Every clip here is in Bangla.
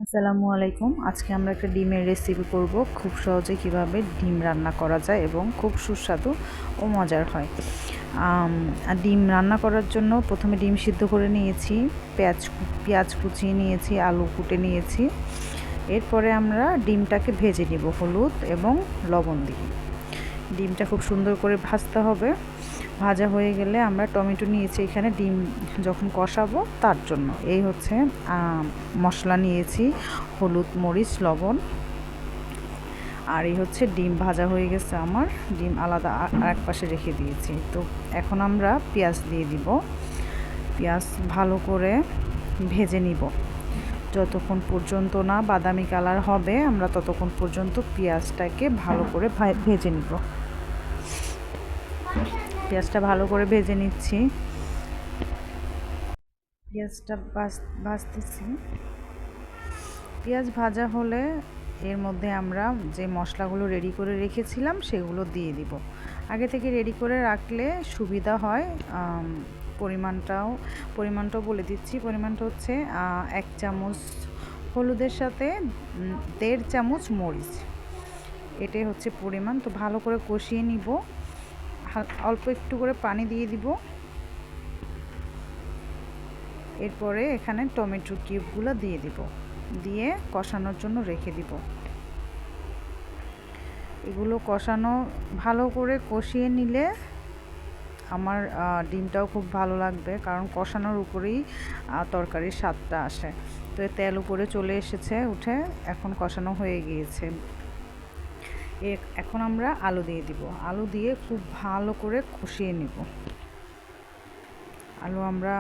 আসসালামু আলাইকুম। আজকে আমরা একটা ডিমের রেসিপি করব। খুব সহজে কিভাবে ডিম রান্না করা যায় এবং খুব সুস্বাদু ও মজার হয়। আর ডিম রান্না করার জন্য প্রথমে ডিম সিদ্ধ করে নিয়েছি, পেঁয়াজ কুচিয়ে নিয়েছি, আলু কুটে নিয়েছি। এরপরে আমরা ডিমটাকে ভেজে নিব হলুদ এবং লবণ দিয়ে। ডিমটা খুব সুন্দর করে ভাজতে হবে। ভাজা হয়ে গেলে আমরা টমেটো নিয়েছি এখানে ডিম যখন কষাবো তার জন্য। এই হচ্ছে মশলা নিয়েছি, হলুদ, মরিচ, লবণ। আর এই হচ্ছে ডিম ভাজা হয়ে গেছে আমার। ডিম আলাদা আরেক পাশে রেখে দিয়েছি। তো এখন আমরা পেঁয়াজ দিয়ে দিব। পেঁয়াজ ভালো করে ভেজে নিব। যতক্ষণ পর্যন্ত না বাদামি কালার হবে আমরা ততক্ষণ পর্যন্ত পেঁয়াজটাকে ভালো করে ভেজে নিব। পেঁয়াজটা ভালো করে ভেজে নিচ্ছি। পেঁয়াজটা ভাজতেছি। পেঁয়াজ ভাজা হলে এর মধ্যে আমরা যে মশলাগুলো রেডি করে রেখেছিলাম সেগুলো দিয়ে দিব। আগে থেকে রেডি করে রাখলে সুবিধা হয়। পরিমাণটাও বলে দিচ্ছি। পরিমাণটা হচ্ছে 1 চামচ হলুদের সাথে 1.5 চামচ মরিচ। এটাই হচ্ছে পরিমাণ। তো ভালো করে কষিয়ে নিব। অল্প একটু করে পানি দিয়ে দিব। এরপরে এখানে টমেটো কিউবগুলো দিয়ে দিব, দিয়ে কষানোর জন্য রেখে দিব। এগুলো কষানো ভালো করে কষিয়ে নিলে আমার ডিমটাও খুব ভালো লাগবে, কারণ কষানোর উপরেই তরকারির স্বাদটা আসে। তো তেল উপরে চলে এসেছে উঠে, এখন কষানো হয়ে গিয়েছে। এখন আমরা আলু দিয়ে দিব। আলু দিয়ে খুব ভালো করে কষিয়ে নিব। আলু আমরা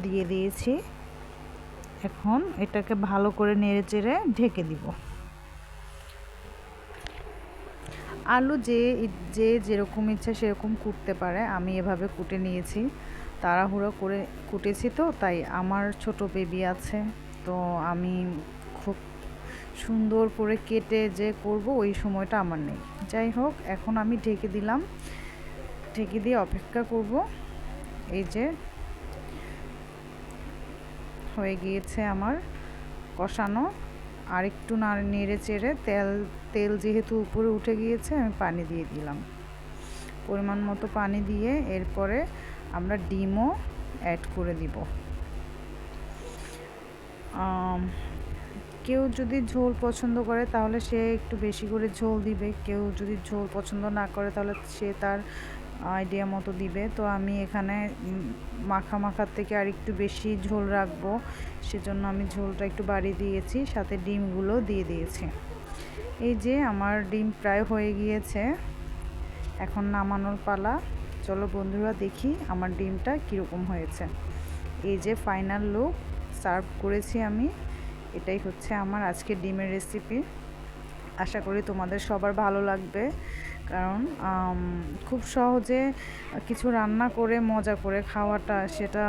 দিয়ে দিয়েছি। এখন এটাকে ভালো করে নেড়ে চেড়ে ঢেকে দিব। আলু যে যে যেরকম ইচ্ছা সেরকম কুটতে পারে। আমি এভাবে কুটে নিয়েছি, তাড়াহুড়ো করে কুটেছি। তো তাই আমার ছোট বেবি আছে, তো আমি খুব সুন্দর করে কেটে যে করব ওই সময়টা আমার নেই। যাই হোক, এখন আমি ঢেকে দিলাম। ঢেকে দিয়ে অপেক্ষা করব। এই যে হয়ে গিয়েছে আমার কষানো। আর একটু নেড়ে চেড়ে তেল যেহেতু উপরে উঠে গিয়েছে, আমি পানি দিয়ে দিলাম। পরিমাণ মতো পানি দিয়ে এরপরে আমরা ডিমও অ্যাড করে দিব। কেউ যদি ঝোল পছন্দ করে তাহলে সে একটু বেশি করে ঝোল দিবে। কেউ যদি ঝোল পছন্দ না করে তাহলে সে তার আইডিয়া মতো দিবে। তো আমি এখানে মাখার থেকে আর একটু বেশি ঝোল রাখবো, সেজন্য আমি ঝোলটা একটু বাড়িয়ে দিয়েছি, সাথে ডিমগুলো দিয়ে দিয়েছি। এই যে আমার ডিম প্রায় হয়ে গিয়েছে, এখন নামানোর পালা। চলো বন্ধুরা, দেখি আমার ডিমটা কীরকম হয়েছে। এই যে ফাইনাল লুক, সার্ভ করেছি আমি। এটাই হচ্ছে আমার আজকের ডিমের রেসিপি। আশা করি তোমাদের সবার ভালো লাগবে, কারণ খুব সহজে কিছু রান্না করে মজা করে খাওয়াটা সেটা